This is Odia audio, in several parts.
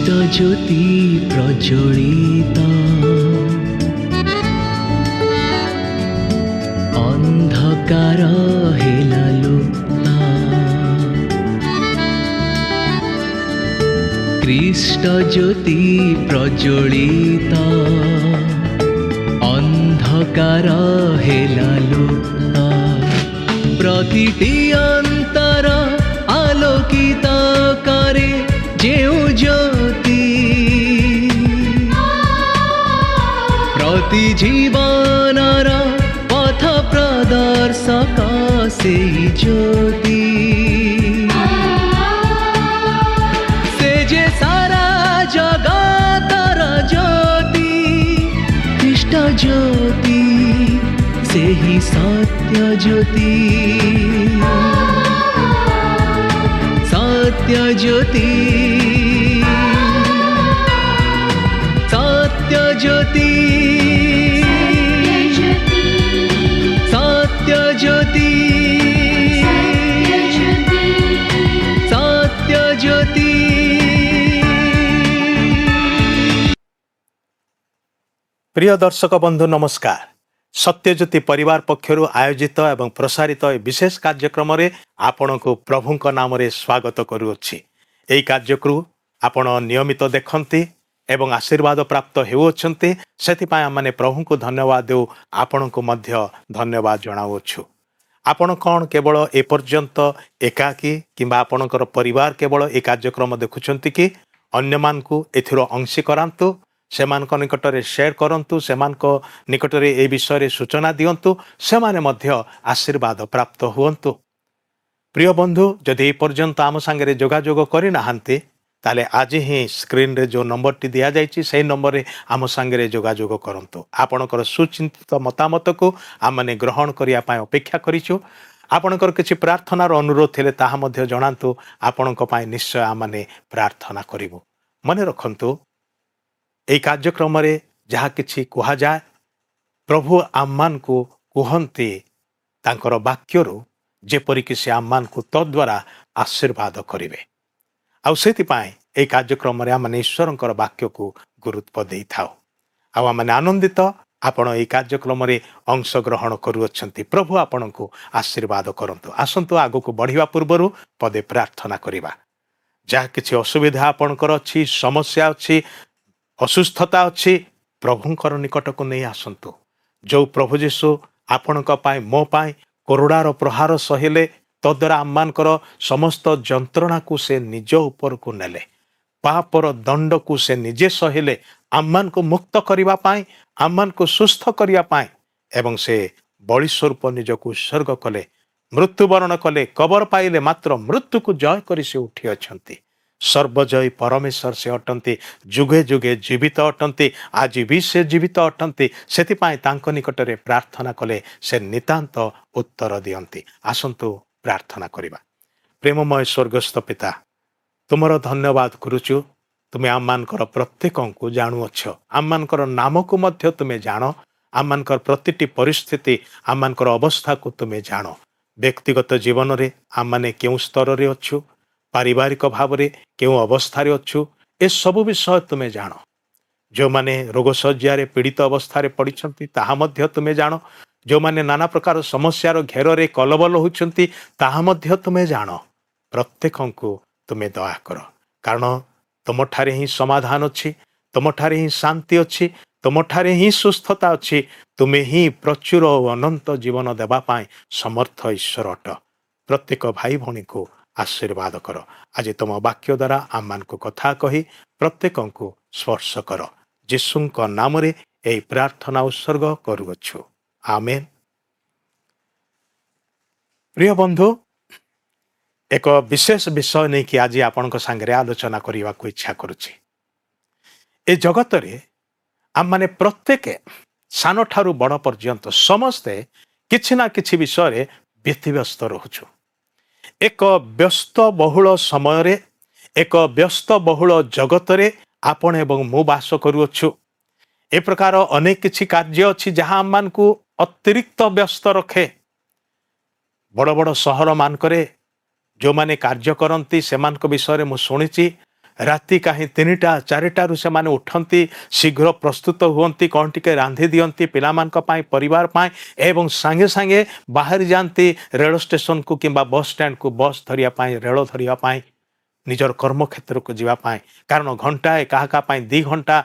ख्रीष्टज्योति प्रज्वलित अंधकार हेला लुप्ता ख्रीष्टज्योति प्रज्वलित अंधकार हेला लुप्ता प्रतिटी अंतर आलोकित करे जेउ ज्योति प्रति जीवनर पथ प्रदर्शक से ज्योति से जे सारा जगतर ज्योति ख्रीष्ट ज्योति से ही सत्य ज्योति सत्य ज्योति सत्य ज्योति सत्य ज्योति सत्य ज्योति। प्रिय दर्शक बंधु नमस्कार। सत्यज्योति परिवार पक्षरु आयोजित एवं प्रसारित विशेष कार्यक्रम रे आपण को प्रभु नाम रे स्वागत करुअछि। एई कार्यक्रम आपण नियमित देखंती एवं आशीर्वाद प्राप्त हेउछंती, सेति पय माने प्रभु को धन्यवाद देउ, आपण को मध्य धन्यवाद जणाउछु। आपण कोन केवल ए पर्यंत एकाकी किंबा आपणकर परिवार केवल ए कार्यक्रम देखुछंती कि अन्य मान को एथिरो अंशी करांतु, सेमानक निकटरे शेयर करंतु, सेमानक निकटरे ए विषय सूचना दियंतु, सेमाने मध्य आशीर्वाद प्राप्त हुअंतु। प्रिय बंधु, जदि ए पर्यंत आम संगे जोगाजोग करि नाहांती ताले आज ही स्क्रीन रे जो नंबर टी दिया जाइछि सेही नंबर रे आम संगे जोगाजोग करंतु। आपणकर सुचिंतित मतामत को आमने ग्रहण करिया पाए अपेक्षा करिछु। आपणकर किछि प्रार्थनार अनुरोध थिले ताहा मध्य जणांतु, आपणक पाए निश्चय आमने प्रार्थना करिवु। मने रखंतु, এই କାର୍ଯ୍ୟକ୍ରମରେ ଯାହା କିଛି କୁହାଯାଏ ପ୍ରଭୁ ଆମମାନଙ୍କୁ କୁହନ୍ତି ତାଙ୍କର ବାକ୍ୟରୁ, ଯେପରିକି ସେ ଆମମାନଙ୍କୁ ତଦ୍ୱାରା ଆଶୀର୍ବାଦ କରିବେ। ଆଉ ସେଥିପାଇଁ ଏହି କାର୍ଯ୍ୟକ୍ରମରେ ଆମେ ଈଶ୍ୱରଙ୍କର ବାକ୍ୟକୁ ଗୁରୁତ୍ୱ ଦେଇଥାଉ। ଆଉ ଆମେ ଆନନ୍ଦିତ ଆପଣ ଏହି କାର୍ଯ୍ୟକ୍ରମରେ ଅଂଶଗ୍ରହଣ କରୁଅଛନ୍ତି। ପ୍ରଭୁ ଆପଣଙ୍କୁ ଆଶୀର୍ବାଦ କରନ୍ତୁ। ଆସନ୍ତୁ ଆଗକୁ ବଢ଼ିବା ପୂର୍ବରୁ ପଦେ ପ୍ରାର୍ଥନା କରିବା। ଯାହା କିଛି ଅସୁବିଧା ଆପଣଙ୍କର ଅଛି, ସମସ୍ୟା ଅଛି, असुस्थता अच्छी, प्रभुंकर निकट को नहीं आसंतु। जो प्रभु जीशु आपणक पाए मो पाए करुणार प्रहार सहिले, तद्वारा आममानकर समस्त जंत्रणा को से निज ऊपर को नेले, पापर दंड को से निजे सहिले, आममान को मुक्त करिवा पाए, आममान को सुस्थ करिया पाए, एवं से बलि स्वरूप निज को उत्सर्ग कले, मृत्युवरण कले, कबर पाइले, मात्र मृत्यु को जय करी से उठी अछंती। सर्वजयी परमेश्वर से अटंती, जुगे जुगे जीवित अटंती, आज भी से जीवित अटंती। सेतिपाई तांको निकटरे प्रार्थना कले से नितांत उत्तर दियंती। आसंतु प्रार्थना करिबा। प्रेममय स्वर्गस्थ पिता, तुमर धन्यवाद करुचु। तुमे आममानकर प्रत्येकंकु जानुअछ, आममानकर नाम को मध्य तुमे जानो, आममानकर प्रतिटी परिस्थिति, आममानकर अवस्था को तुमे जानो। व्यक्तिगत जीवन रे आममाने केउ स्तर रे अछु, पारिवारिक भाव रे केउ अवस्था रे अछु, ए सब विषय तुमे जानो। जो माने रोग सज्जा रे पीड़ित अवस्था रे पड़िछंती ताहा मध्य तुमे जानो। जो माने नाना प्रकार समस्यार घेर रे कलबल होछंती ताहा मध्य तुमे जानो। प्रत्येकंकु तुमे दया कर, कारण तुमठारे ही समाधान अछि, तुमठारे ही शांति अछि, तुमठारे ही सुस्थता अछि। तुमे ही प्रचुर और अनंत जीवन देबा पाए समर्थ ईश्वर अट। प्रत्येक भाई भौणी को आशीर्वाद कर। आज तुम वाक्य द्वारा आम मान को कथा कही प्रत्येकंकु स्पर्श कर। यीशुंक नाम रे एई प्रार्थना उत्सर्ग करुअछु, आमेन। प्रिय बंधु, एक विशेष विषय नहीं कि आज आपनक संगे आलोचना करने को इच्छा करुछि। ए जगत रे आम माने प्रत्येक सान ठारू बड़ पर्यंत समस्ते किछि ना किछि विषय रे व्यतिव्यस्त रहुछु। एक व्यस्त बहुल समय रे, एक व्यस्त बहुल जगत रे आपण एवं मु बास करुअछु। ए प्रकार अनेक किछि कार्य अछि जहां आम मान को अतिरिक्त व्यस्त रखे। बड़ बड़ सहर मानकरे जो माने कार्य करंती सेमान को विषय रे मु सुनिछि, ରାତି କାହିଁ 3ଟା 4ଟାରୁ ସେମାନେ ଉଠନ୍ତି, ଶୀଘ୍ର ପ୍ରସ୍ତୁତ ହୁଅନ୍ତି, କ'ଣ ଟିକେ ରାନ୍ଧି ଦିଅନ୍ତି ପିଲାମାନଙ୍କ ପାଇଁ, ପରିବାର ପାଇଁ ଏବଂ ସାଙ୍ଗେ ସାଙ୍ଗେ ବାହାରି ଯାଆନ୍ତି ରେଳ ଷ୍ଟେସନକୁ କିମ୍ବା ବସ୍ ଷ୍ଟାଣ୍ଡକୁ ବସ୍ ଧରିବା ପାଇଁ, ରେଳ ଧରିବା ପାଇଁ, ନିଜର କର୍ମକ୍ଷେତ୍ରକୁ ଯିବା ପାଇଁ। କାରଣ ଘଣ୍ଟାଏ କାହା କାହା ପାଇଁ 2 ଘଣ୍ଟା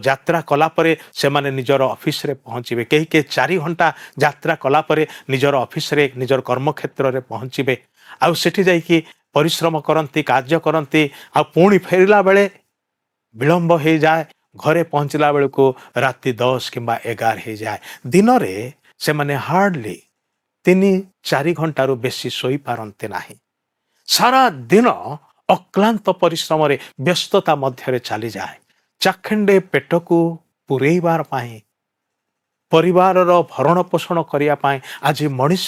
ଯାତ୍ରା କଲା ପରେ ସେମାନେ ନିଜର ଅଫିସରେ ପହଞ୍ଚିବେ। କେହି 4 ଘଣ୍ଟା ଯାତ୍ରା କଲା ପରେ ନିଜର ଅଫିସରେ ନିଜର କର୍ମକ୍ଷେତ୍ରରେ ପହଞ୍ଚିବେ। ଆଉ ସେଠି ଯାଇକି ପରିଶ୍ରମ କରନ୍ତି, କାର୍ଯ୍ୟ କରନ୍ତି, ଆଉ ପୁଣି ଫେରିଲା ବେଳେ ବିଳମ୍ବ ହେଇଯାଏ। ଘରେ ପହଞ୍ଚିଲା ବେଳକୁ ରାତି 10 କିମ୍ବା 11 ହେଇଯାଏ। ଦିନରେ ସେମାନେ ହାର୍ଡଲି 3-4 ଘଣ୍ଟାରୁ ବେଶୀ ଶୋଇପାରନ୍ତି ନାହିଁ। ସାରା ଦିନ ଅକ୍ଲାନ୍ତ ପରିଶ୍ରମରେ ବ୍ୟସ୍ତତା ମଧ୍ୟରେ ଚାଲିଯାଏ। ଚାଖଣ୍ଡେ ପେଟକୁ ପୂରେଇବାର ପାଇଁ, ପରିବାରର ଭରଣ ପୋଷଣ କରିବା ପାଇଁ ଆଜି ମଣିଷ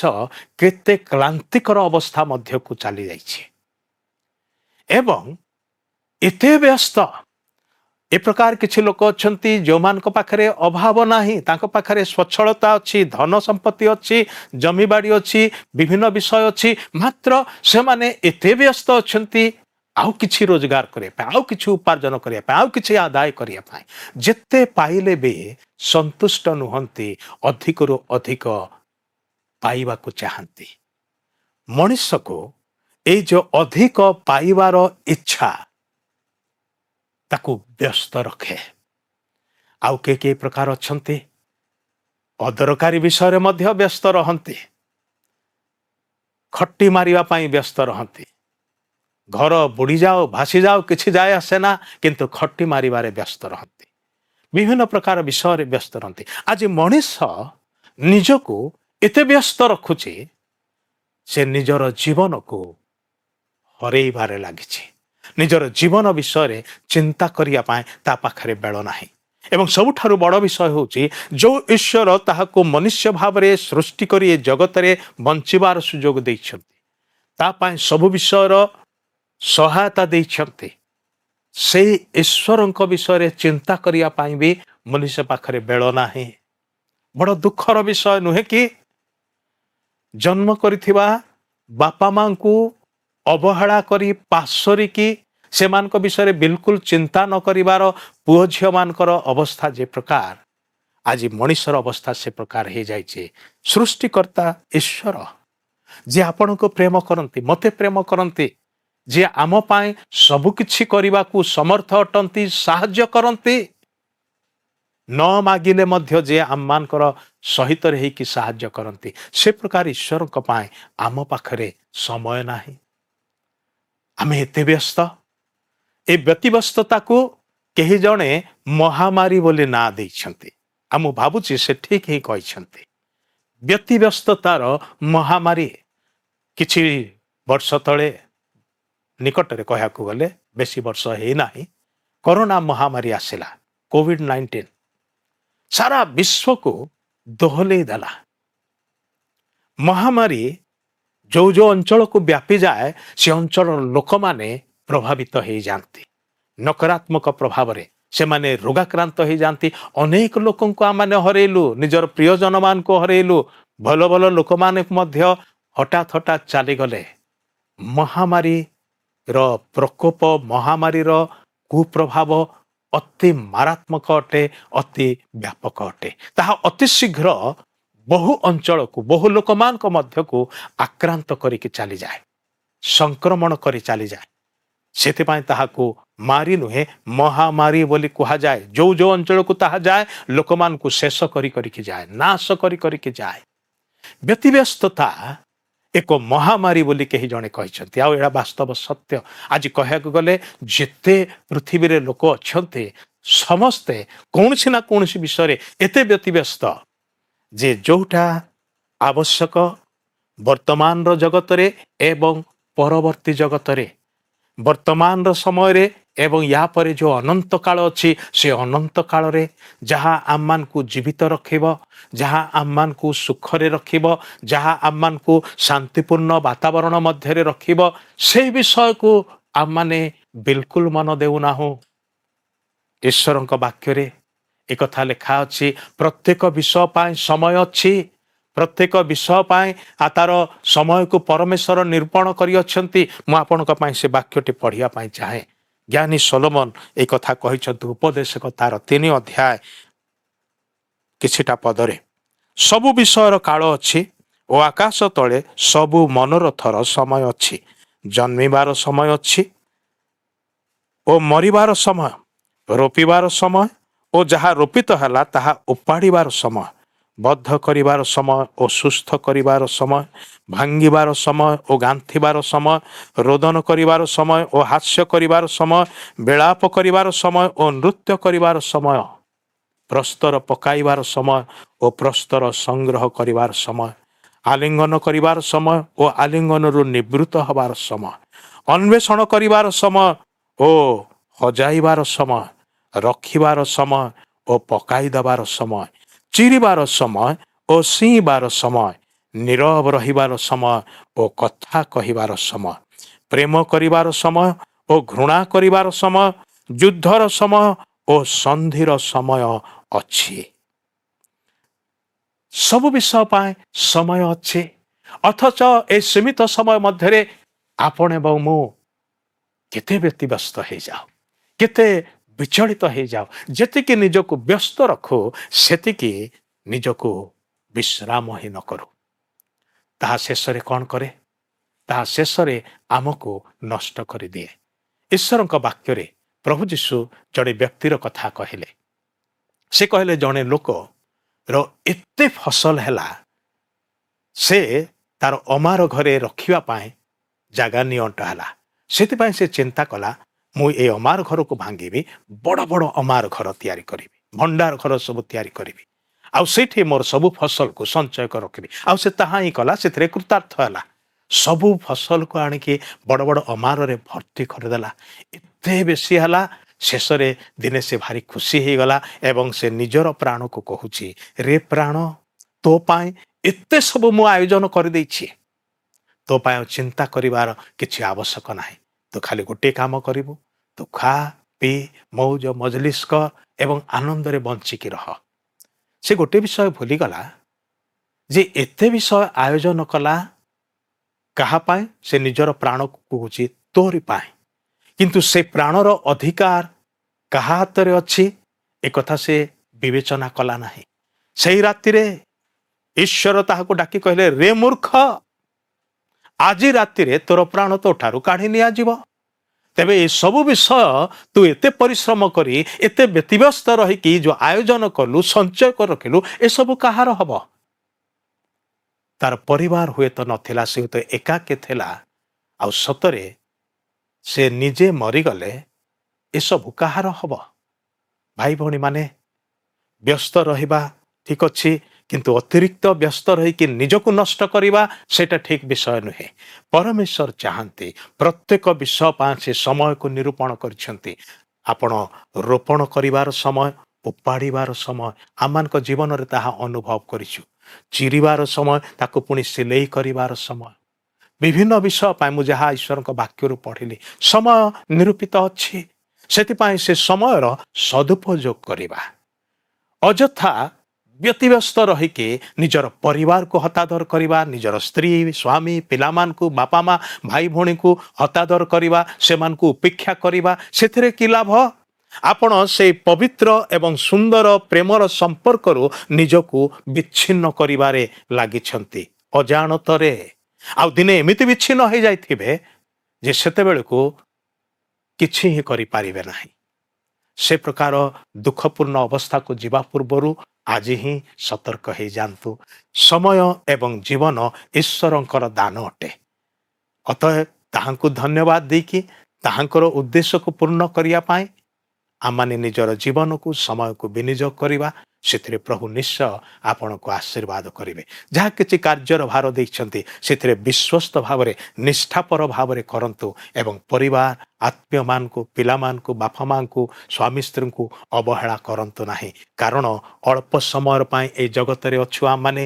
କେତେ କ୍ଳାନ୍ତିକର ଅବସ୍ଥା ମଧ୍ୟକୁ ଚାଲିଯାଇଛି ଏବଂ ଏତେ ବ୍ୟସ୍ତ। ଏ ପ୍ରକାର କିଛି ଲୋକ ଅଛନ୍ତି ଯେଉଁମାନଙ୍କ ପାଖରେ ଅଭାବ ନାହିଁ, ତାଙ୍କ ପାଖରେ ସ୍ୱଚ୍ଛଳତା ଅଛି, ଧନ ସମ୍ପତ୍ତି ଅଛି, ଜମିବାଡ଼ି ଅଛି, ବିଭିନ୍ନ ବିଷୟ ଅଛି, ମାତ୍ର ସେମାନେ ଏତେ ବ୍ୟସ୍ତ ଅଛନ୍ତି ଆଉ କିଛି ରୋଜଗାର କରିବା ପାଇଁ, ଆଉ କିଛି ଉପାର୍ଜନ କରିବା ପାଇଁ, ଆଉ କିଛି ଆଦାୟ କରିବା ପାଇଁ। ଯେତେ ପାଇଲେ ବି ସନ୍ତୁଷ୍ଟ ନୁହନ୍ତି, ଅଧିକରୁ ଅଧିକ ପାଇବାକୁ ଚାହାନ୍ତି। ମଣିଷକୁ ଏଇ ଯେଉଁ ଅଧିକ ପାଇବାର ଇଚ୍ଛା ତାକୁ ବ୍ୟସ୍ତ ରଖେ। ଆଉ କିଏ ପ୍ରକାର ଅଛନ୍ତି ଅଦରକାରୀ ବିଷୟରେ ମଧ୍ୟ ବ୍ୟସ୍ତ ରହନ୍ତି, ଖଟି ମାରିବା ପାଇଁ ବ୍ୟସ୍ତ ରହନ୍ତି। ଘର ବୁଡ଼ିଯାଉ ଭାସିଯାଉ କିଛି ଯାଏ ଆସେ ନା, କିନ୍ତୁ ଖଟି ମାରିବାରେ ବ୍ୟସ୍ତ ରହନ୍ତି, ବିଭିନ୍ନ ପ୍ରକାର ବିଷୟରେ ବ୍ୟସ୍ତ ରହନ୍ତି। ଆଜି ମଣିଷ ନିଜକୁ ଏତେ ବ୍ୟସ୍ତ ରଖୁଛି ସେ ନିଜର ଜୀବନକୁ ହରେଇବାରେ ଲାଗିଛି। ନିଜର ଜୀବନ ବିଷୟରେ ଚିନ୍ତା କରିବା ପାଇଁ ତା ପାଖରେ ବେଳ ନାହିଁ। ଏବଂ ସବୁଠାରୁ ବଡ଼ ବିଷୟ ହେଉଛି ଯେଉଁ ଈଶ୍ୱର ତାହାକୁ ମନୁଷ୍ୟ ଭାବରେ ସୃଷ୍ଟି କରି ଏ ଜଗତରେ ବଞ୍ଚିବାର ସୁଯୋଗ ଦେଇଛନ୍ତି, ତା ପାଇଁ ସବୁ ବିଷୟର ସହାୟତା ଦେଇଛନ୍ତି, ସେଇ ଈଶ୍ୱରଙ୍କ ବିଷୟରେ ଚିନ୍ତା କରିବା ପାଇଁ ବି ମନୁଷ୍ୟ ପାଖରେ ବେଳ ନାହିଁ। ବଡ଼ ଦୁଃଖର ବିଷୟ ନୁହେଁ କି? ଜନ୍ମ କରିଥିବା ବାପା ମାଙ୍କୁ ଅବହେଳା କରି ପାଶୋରିକି ସେମାନଙ୍କ ବିଷୟରେ ବିଲକୁଲ ଚିନ୍ତା ନ କରିବାର ପୁଅ ଝିଅମାନଙ୍କର ଅବସ୍ଥା ଯେ ପ୍ରକାର, ଆଜି ମଣିଷର ଅବସ୍ଥା ସେ ପ୍ରକାର ହେଇଯାଇଛି। ସୃଷ୍ଟିକର୍ତ୍ତା ଈଶ୍ୱର ଯିଏ ଆପଣଙ୍କୁ ପ୍ରେମ କରନ୍ତି, ମୋତେ ପ୍ରେମ କରନ୍ତି, ଯିଏ ଆମ ପାଇଁ ସବୁକିଛି କରିବାକୁ ସମର୍ଥ ଅଟନ୍ତି, ସାହାଯ୍ୟ କରନ୍ତି, ନ ମାଗିଲେ ମଧ୍ୟ ଯେ ଆମମାନଙ୍କର ସହିତରେ ହେଇକି ସାହାଯ୍ୟ କରନ୍ତି, ସେ ପ୍ରକାର ଈଶ୍ୱରଙ୍କ ପାଇଁ ଆମ ପାଖରେ ସମୟ ନାହିଁ। ଆମେ ଏତେ ବ୍ୟସ୍ତ। ଏ ବ୍ୟତିବ୍ୟସ୍ତତାକୁ କେହି ଜଣେ ମହାମାରୀ ବୋଲି ନାଁ ଦେଇଛନ୍ତି। ଆଉ ମୁଁ ଭାବୁଛି ସେ ଠିକ୍ ହିଁ କହିଛନ୍ତି। ବ୍ୟତିବ୍ୟସ୍ତତାର ମହାମାରୀ। କିଛି ବର୍ଷ ତଳେ, ନିକଟରେ କହିବାକୁ ଗଲେ ବେଶୀ ବର୍ଷ ହେଇନାହିଁ, କରୋନା ମହାମାରୀ ଆସିଲା, କୋଭିଡ-19 ସାରା ବିଶ୍ୱକୁ ଦୋହଲେଇ ଦେଲା। ମହାମାରୀ ଯେଉଁ ଅଞ୍ଚଳକୁ ବ୍ୟାପିଯାଏ ସେ ଅଞ୍ଚଳର ଲୋକମାନେ ପ୍ରଭାବିତ ହେଇଯାଆନ୍ତି। ନକାରାତ୍ମକ ପ୍ରଭାବରେ ସେମାନେ ରୋଗାକ୍ରାନ୍ତ ହେଇଯାଆନ୍ତି। ଅନେକ ଲୋକଙ୍କୁ ଆମମାନେ ହରେଇଲୁ, ନିଜର ପ୍ରିୟଜନମାନଙ୍କୁ ହରେଇଲୁ, ଭଲ ଭଲ ଲୋକମାନେ ମଧ୍ୟ ହଠାତ୍ ଚାଲିଗଲେ। ମହାମାରୀର ପ୍ରକୋପ, ମହାମାରୀର କୁପ୍ରଭାବ ଅତି ମାରାତ୍ମକ ଅଟେ, ଅତି ବ୍ୟାପକ ଅଟେ। ତାହା ଅତି ଶୀଘ୍ର ବହୁ ଅଞ୍ଚଳକୁ, ବହୁ ଲୋକମାନଙ୍କ ମଧ୍ୟକୁ ଆକ୍ରାନ୍ତ କରିକି ଚାଲିଯାଏ, ସଂକ୍ରମଣ କରି ଚାଲିଯାଏ। ସେଥିପାଇଁ ତାହାକୁ ମାରି ନୁହେଁ ମହାମାରୀ ବୋଲି କୁହାଯାଏ। ଯେଉଁ ଅଞ୍ଚଳକୁ ତାହା ଯାଏ ଲୋକମାନଙ୍କୁ ଶେଷ କରିକି ଯାଏ, ନାଶ କରିକି ଯାଏ। ବ୍ୟତିବ୍ୟସ୍ତତା ଏକ ମହାମାରୀ ବୋଲି କେହି ଜଣେ କହିଛନ୍ତି, ଆଉ ଏହା ବାସ୍ତବ ସତ୍ୟ। ଆଜି କହିବାକୁ ଗଲେ ଯେତେ ପୃଥିବୀରେ ଲୋକ ଅଛନ୍ତି ସମସ୍ତେ କୌଣସି ନା କୌଣସି ବିଷୟରେ ଏତେ ବ୍ୟତିବ୍ୟସ୍ତ ଯେ ଯେଉଁଟା ଆବଶ୍ୟକ ବର୍ତ୍ତମାନର ଜଗତରେ ଏବଂ ପରବର୍ତ୍ତୀ ଜଗତରେ, ବର୍ତ୍ତମାନର ସମୟରେ ଏବଂ ୟା ପରେ ଯେଉଁ ଅନନ୍ତ କାଳ ଅଛି ସେ ଅନନ୍ତ କାଳରେ ଯାହା ଆମମାନଙ୍କୁ ଜୀବିତ ରଖିବ, ଯାହା ଆମମାନଙ୍କୁ ସୁଖରେ ରଖିବ, ଯାହା ଆମମାନଙ୍କୁ ଶାନ୍ତିପୂର୍ଣ୍ଣ ବାତାବରଣ ମଧ୍ୟରେ ରଖିବ, ସେହି ବିଷୟକୁ ଆମମାନେ ବିଲକୁଲ ମନ ଦେଉନାହୁଁ। ଈଶ୍ୱରଙ୍କ ବାକ୍ୟରେ ଏକଥା ଲେଖା ଅଛି, ପ୍ରତ୍ୟେକ ବିଷୟ ପାଇଁ ସମୟ ଅଛି, ପ୍ରତ୍ୟେକ ବିଷୟ ପାଇଁ ତାର ସମୟକୁ ପରମେଶ୍ୱର ନିରୂପଣ କରିଅଛନ୍ତି। ମୁଁ ଆପଣଙ୍କ ପାଇଁ ସେ ବାକ୍ୟଟି ପଢ଼ିବା ପାଇଁ ଚାହେଁ। ଜ୍ଞାନୀ ସୋଲୋମନ এই କଥା କହିଛନ୍ତି ଉପଦେଶକ ତାର 3 ଅଧ୍ୟାୟ କିଛିଟା ପଦରେ। ସବୁ ବିଷୟର କାଳ ଅଛି ଓ ଆକାଶ ତଳେ ସବୁ ମନୋରଥର ସମୟ ଅଛି। ଜନ୍ମିବାର ସମୟ ଅଛି ଓ ମରିବାର ସମୟ, ରୋପିବାର ସମୟ ଓ ଯାହା ରୋପିତ ହେଲା ତାହା ଉପାଡ଼ିବାର ସମୟ, ବଦ୍ଧ କରିବାର ସମୟ ଓ ସୁସ୍ଥ କରିବାର ସମୟ, ଭାଙ୍ଗିବାର ସମୟ ଓ ଗାନ୍ଥିବାର ସମୟ, ରୋଦନ କରିବାର ସମୟ ଓ ହାସ୍ୟ କରିବାର ସମୟ, ବିଳାପ କରିବାର ସମୟ ଓ ନୃତ୍ୟ କରିବାର ସମୟ, ପ୍ରସ୍ତର ପକାଇବାର ସମୟ ଓ ପ୍ରସ୍ତର ସଂଗ୍ରହ କରିବାର ସମୟ, ଆଲିଙ୍ଗନ କରିବାର ସମୟ ଓ ଆଲିଙ୍ଗନରୁ ନିବୃତ୍ତ ହେବାର ସମୟ, ଅନ୍ୱେଷଣ କରିବାର ସମୟ ଓ ହଜାଇବାର ସମୟ, ରଖିବାର ସମୟ ଓ ପକାଇ ଦେବାର ସମୟ, ଚିରିବାର ସମୟ ଓ ସିଂବାର ସମୟ, ନୀରବ ରହିବାର ସମୟ ଓ କଥା କହିବାର ସମୟ, ପ୍ରେମ କରିବାର ସମୟ ଓ ଘୃଣା କରିବାର ସମୟ, ଯୁଦ୍ଧର ସମୟ ଓ ସନ୍ଧିର ସମୟ ଅଛି। ସବୁ ବିଷୟ ପାଇଁ ସମୟ ଅଛି। ଅଥଚ ଏ ସୀମିତ ସମୟ ମଧ୍ୟରେ ଆପଣ ଏବଂ ମୁଁ କେତେ ବ୍ୟତିବ୍ୟସ୍ତ ହେଇଯାଉ, କେତେ ବିଚଳିତ ହେଇଯାଉ। ଯେତିକି ନିଜକୁ ବ୍ୟସ୍ତ ରଖୁ ସେତିକି ନିଜକୁ ବିଶ୍ରାମ ହିଁ ନ କରୁ। ତାହା ଶେଷରେ କ'ଣ କରେ? ତାହା ଶେଷରେ ଆମକୁ ନଷ୍ଟ କରିଦିଏ। ଈଶ୍ୱରଙ୍କ ବାକ୍ୟରେ ପ୍ରଭୁ ଯୀଶୁ ଜଣେ ବ୍ୟକ୍ତିର କଥା କହିଲେ। ସେ କହିଲେ ଜଣେ ଲୋକର ଏତେ ଫସଲ ହେଲା, ସେ ତାର ଅମାର ଘରେ ରଖିବା ପାଇଁ ଜାଗା ନିଅଣ୍ଟ ହେଲା। ସେଥିପାଇଁ ସେ ଚିନ୍ତା କଲା, ମୁଁ ଏ ଅମାର ଘରକୁ ଭାଙ୍ଗିବି, ବଡ଼ ବଡ଼ ଅମାର ଘର ତିଆରି କରିବି, ଭଣ୍ଡାର ଘର ସବୁ ତିଆରି କରିବି, ଆଉ ସେଇଠି ମୋର ସବୁ ଫସଲକୁ ସଞ୍ଚୟ କରି ରଖିବି। ଆଉ ସେ ତାହା ହିଁ କଲା, ସେଥିରେ କୃତାର୍ଥ ହେଲା। ସବୁ ଫସଲକୁ ଆଣିକି ବଡ଼ ବଡ଼ ଅମାରରେ ଭର୍ତ୍ତି କରିଦେଲା। ଏତେ ବେଶୀ ହେଲା, ଶେଷରେ ଦିନେ ସେ ଭାରି ଖୁସି ହେଇଗଲା ଏବଂ ସେ ନିଜର ପ୍ରାଣକୁ କହୁଛି, ରେ ପ୍ରାଣ, ତୋ ପାଇଁ ଏତେ ସବୁ ମୁଁ ଆୟୋଜନ କରିଦେଇଛି, ତୋ ପାଇଁ ଆଉ ଚିନ୍ତା କରିବାର କିଛି ଆବଶ୍ୟକ ନାହିଁ। ତୁ ଖାଲି ଗୋଟିଏ କାମ କରିବୁ, ତୁ ଖା, ପିଇ, ମୌଜ ମଜଲିସ କର ଏବଂ ଆନନ୍ଦରେ ବଞ୍ଚିକି ରହ। ସେ ଗୋଟିଏ ବିଷୟ ଭୁଲିଗଲା ଯେ ଏତେ ବିଷୟ ଆୟୋଜନ କଲା କାହା ପାଇଁ? ସେ ନିଜର ପ୍ରାଣକୁ କହୁଛି ତୋରି ପାଇଁ। କିନ୍ତୁ ସେ ପ୍ରାଣର ଅଧିକାର କାହା ହାତରେ ଅଛି ଏକଥା ସେ ବିବେଚନା କଲା ନାହିଁ। ସେହି ରାତିରେ ଈଶ୍ୱର ତାହାକୁ ଡାକି କହିଲେ, ରେ ମୂର୍ଖ, ଆଜି ରାତିରେ ତୋର ପ୍ରାଣ ତୋ ଠାରୁ କାଢ଼ି ନିଆଯିବ। ତେବେ ଏସବୁ ବିଷୟ ତୁ ଏତେ ପରିଶ୍ରମ କରି, ଏତେ ବ୍ୟତିବ୍ୟସ୍ତ ରହିକି ଯେଉଁ ଆୟୋଜନ କଲୁ, ସଞ୍ଚୟ କରି ରଖିଲୁ, ଏସବୁ କାହାର ହବ? ତାର ପରିବାର ହୁଏତ ନଥିଲା, ସେ ହୁଏତ ଏକାକେ ଥିଲା। ଆଉ ସତରେ ସେ ନିଜେ ମରିଗଲେ ଏସବୁ କାହାର ହବ? ଭାଇ ଭଉଣୀମାନେ, ବ୍ୟସ୍ତ ରହିବା ଠିକ ଅଛି, କିନ୍ତୁ ଅତିରିକ୍ତ ବ୍ୟସ୍ତ ରହିକି ନିଜକୁ ନଷ୍ଟ କରିବା ସେଇଟା ଠିକ ବିଷୟ ନୁହେଁ। ପରମେଶ୍ୱର ଚାହାନ୍ତି ପ୍ରତ୍ୟେକ ବିଷୟ ପାଇଁ ସେ ସମୟକୁ ନିରୂପଣ କରିଛନ୍ତି। ଆପଣ ରୋପଣ କରିବାର ସମୟ, ଉପାଡ଼ିବାର ସମୟ, ଆମମାନଙ୍କ ଜୀବନରେ ତାହା ଅନୁଭବ କରିଛୁ। ଚିରିବାର ସମୟ, ତାକୁ ପୁଣି ସିଲେଇ କରିବାର ସମୟ, ବିଭିନ୍ନ ବିଷୟ ପାଇଁ ମୁଁ ଯାହା ଈଶ୍ୱରଙ୍କ ବାକ୍ୟରୁ ପଢ଼ିଲି, ସମୟ ନିରୂପିତ ଅଛି। ସେଥିପାଇଁ ସେ ସମୟର ସଦୁପଯୋଗ କରିବା। ଅଯଥା ବ୍ୟତିବ୍ୟସ୍ତ ରହିକି ନିଜର ପରିବାରକୁ ହତାଦର କରିବା, ନିଜର ସ୍ତ୍ରୀ, ସ୍ୱାମୀ, ପିଲାମାନଙ୍କୁ, ବାପା ମା, ଭାଇ ଭଉଣୀଙ୍କୁ ହତାଦର କରିବା, ସେମାନଙ୍କୁ ଉପେକ୍ଷା କରିବା, ସେଥିରେ କି ଲାଭ? ଆପଣ ସେଇ ପବିତ୍ର ଏବଂ ସୁନ୍ଦର ପ୍ରେମର ସମ୍ପର୍କରୁ ନିଜକୁ ବିଚ୍ଛିନ୍ନ କରିବାରେ ଲାଗିଛନ୍ତି ଅଜାଣତରେ। ଆଉ ଦିନେ ଏମିତି ବିଚ୍ଛିନ୍ନ ହେଇଯାଇଥିବେ ଯେ ସେତେବେଳକୁ କିଛି ହିଁ କରିପାରିବେ ନାହିଁ। ସେ ପ୍ରକାର ଦୁଃଖପୂର୍ଣ୍ଣ ଅବସ୍ଥାକୁ ଯିବା ପୂର୍ବରୁ ଆଜି ହିଁ ସତର୍କ ହେଇଯାଆନ୍ତୁ। ସମୟ ଏବଂ ଜୀବନ ଈଶ୍ୱରଙ୍କର ଦାନ ଅଟେ। ଅତଏବ ତାହାଙ୍କୁ ଧନ୍ୟବାଦ ଦେଇକି ତାହାଙ୍କର ଉଦ୍ଦେଶ୍ୟକୁ ପୂର୍ଣ୍ଣ କରିବା ପାଇଁ ଆମମାନେ ନିଜର ଜୀବନକୁ, ସମୟକୁ ବିନିଯୋଗ କରିବା। ସେଥିରେ ପ୍ରଭୁ ନିଶ୍ଚୟ ଆପଣଙ୍କୁ ଆଶୀର୍ବାଦ କରିବେ। ଯାହା କିଛି କାର୍ଯ୍ୟର ଭାର ଦେଇଛନ୍ତି ସେଥିରେ ବିଶ୍ୱସ୍ତ ଭାବରେ, ନିଷ୍ଠାପର ଭାବରେ କରନ୍ତୁ ଏବଂ ପରିବାର, ଆତ୍ମୀୟମାନଙ୍କୁ, ପିଲାମାନଙ୍କୁ, ବାପା ମାଙ୍କୁ, ସ୍ୱାମୀ ସ୍ତ୍ରୀଙ୍କୁ ଅବହେଳା କରନ୍ତୁ ନାହିଁ। କାରଣ ଅଳ୍ପ ସମୟ ପାଇଁ এই ଜଗତରେ ଅଛୁ ଆମମାନେ,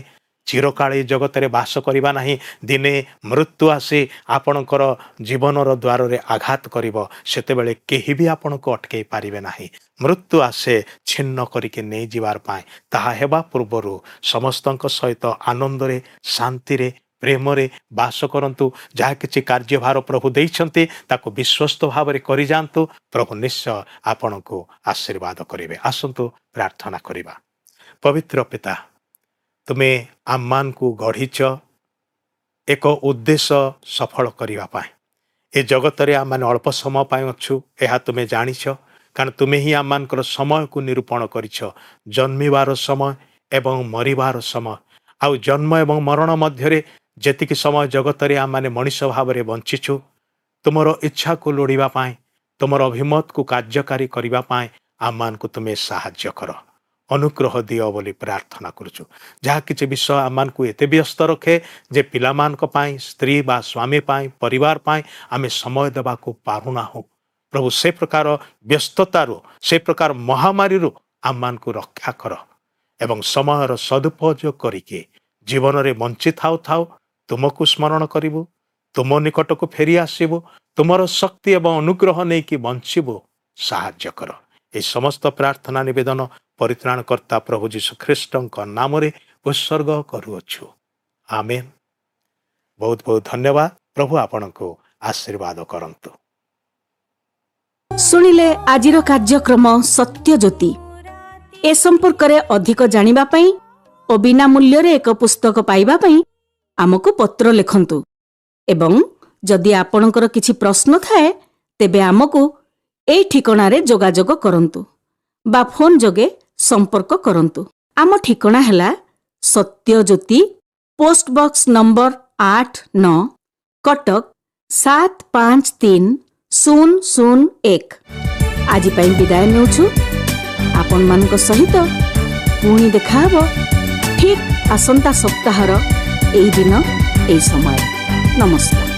ଚିରକାଳ ଏ ଜଗତରେ ବାସ କରିବା ନାହିଁ। ଦିନେ ମୃତ୍ୟୁ ଆସି ଆପଣଙ୍କର ଜୀବନର ଦ୍ୱାରରେ ଆଘାତ କରିବ, ସେତେବେଳେ କେହି ବି ଆପଣଙ୍କୁ ଅଟକେଇ ପାରିବେ ନାହିଁ। ମୃତ୍ୟୁ ଆସେ ଛିନ୍ନ କରିକି ନେଇଯିବାର ପାଇଁ। ତାହା ହେବା ପୂର୍ବରୁ ସମସ୍ତଙ୍କ ସହିତ ଆନନ୍ଦରେ, ଶାନ୍ତିରେ, ପ୍ରେମରେ ବାସ କରନ୍ତୁ। ଯାହା କିଛି କାର୍ଯ୍ୟଭାର ପ୍ରଭୁ ଦେଇଛନ୍ତି ତାକୁ ବିଶ୍ୱସ୍ତ ଭାବରେ କରିଯାଆନ୍ତୁ। ପ୍ରଭୁ ନିଶ୍ଚୟ ଆପଣଙ୍କୁ ଆଶୀର୍ବାଦ କରିବେ। ଆସନ୍ତୁ ପ୍ରାର୍ଥନା କରିବା। ପବିତ୍ର ପିତା, ତୁମେ ଆମମାନଙ୍କୁ ଗଢ଼ିଛ ଏକ ଉଦ୍ଦେଶ୍ୟ ସଫଳ କରିବା ପାଇଁ। ଏ ଜଗତରେ ଆମମାନେ ଅଳ୍ପ ସମୟ ପାଇଁ ଅଛୁ, ଏହା ତୁମେ ଜାଣିଛ। କାରଣ ତୁମେ ହିଁ ଆମମାନଙ୍କର ସମୟକୁ ନିରୂପଣ କରିଛ। ଜନ୍ମିବାର ସମୟ ଏବଂ ମରିବାର ସମୟ, ଆଉ ଜନ୍ମ ଏବଂ ମରଣ ମଧ୍ୟରେ ଯେତିକି ସମୟ ଜଗତରେ ଆମମାନେ ମଣିଷ ଭାବରେ ବଞ୍ଚିଛୁ, ତୁମର ଇଚ୍ଛାକୁ ଲୋଡ଼ିବା ପାଇଁ, ତୁମର ଅଭିମତକୁ କାର୍ଯ୍ୟକାରୀ କରିବା ପାଇଁ ଆମମାନଙ୍କୁ ତୁମେ ସାହାଯ୍ୟ କର, ଅନୁଗ୍ରହ ଦିଅ ବୋଲି ପ୍ରାର୍ଥନା କରୁଛୁ। ଯାହା କିଛି ବିଷୟ ଆମମାନଙ୍କୁ ଏତେ ବ୍ୟସ୍ତ ରଖେ ଯେ ପିଲାମାନଙ୍କ ପାଇଁ, ସ୍ତ୍ରୀ ବା ସ୍ୱାମୀ ପାଇଁ, ପରିବାର ପାଇଁ ଆମେ ସମୟ ଦେବାକୁ ପାରୁନାହୁଁ। ପ୍ରଭୁ ସେ ପ୍ରକାର ବ୍ୟସ୍ତତାରୁ, ସେ ପ୍ରକାର ମହାମାରୀରୁ ଆମମାନଙ୍କୁ ରକ୍ଷା କର ଏବଂ ସମୟର ସଦୁପଯୋଗ କରିକି ଜୀବନରେ ବଞ୍ଚିଥାଉ ଥାଉ ତୁମକୁ ସ୍ମରଣ କରିବୁ, ତୁମ ନିକଟକୁ ଫେରି ଆସିବୁ, ତୁମର ଶକ୍ତି ଏବଂ ଅନୁଗ୍ରହ ନେଇକି ବଞ୍ଚିବୁ। ସାହାଯ୍ୟ କର। ଏହି ସମସ୍ତ ପ୍ରାର୍ଥନା ନିବେଦନ ପରିତ୍ରାଣକର୍ତ୍ତା ପ୍ରଭୁ ଯୀଶୁ ଖ୍ରୀଷ୍ଟଙ୍କ ନାମରେ ଉତ୍ସର୍ଗ କରୁଅଛୁ। ଆମେନ୍। ବହୁତ ବହୁତ ଧନ୍ୟବାଦ। ପ୍ରଭୁ ଆପଣଙ୍କୁ ଆଶୀର୍ବାଦ କରନ୍ତୁ। ଶୁଣିଲେ ଆଜିର କାର୍ଯ୍ୟକ୍ରମ ସତ୍ୟଜ୍ୟୋତି। ଏ ସମ୍ପର୍କରେ ଅଧିକ ଜାଣିବା ପାଇଁ ଓ ବିନା ମୂଲ୍ୟରେ ଏକ ପୁସ୍ତକ ପାଇବା ପାଇଁ ଆମକୁ ପତ୍ର ଲେଖନ୍ତୁ ଏବଂ ଯଦି ଆପଣଙ୍କର କିଛି ପ୍ରଶ୍ନ ଥାଏ ତେବେ ଆମକୁ ଏହି ଠିକଣାରେ ଯୋଗାଯୋଗ କରନ୍ତୁ ବା ଫୋନ୍ ଯୋଗେ ସମ୍ପର୍କ କରନ୍ତୁ। ଆମ ଠିକଣା ହେଲା ସତ୍ୟଜ୍ୟୋତି, ପୋଷ୍ଟ ବକ୍ସ ନମ୍ବର 89, କଟକ 753001। ଆଜି ପାଇଁ ବିଦାୟ ନେଉଛୁ। ଆପଣମାନଙ୍କ ସହିତ ପୁଣି ଦେଖାହେବ ଠିକ୍ ଆସନ୍ତା ସପ୍ତାହର ଏହି ଦିନ, ଏହି ସମୟ। ନମସ୍କାର।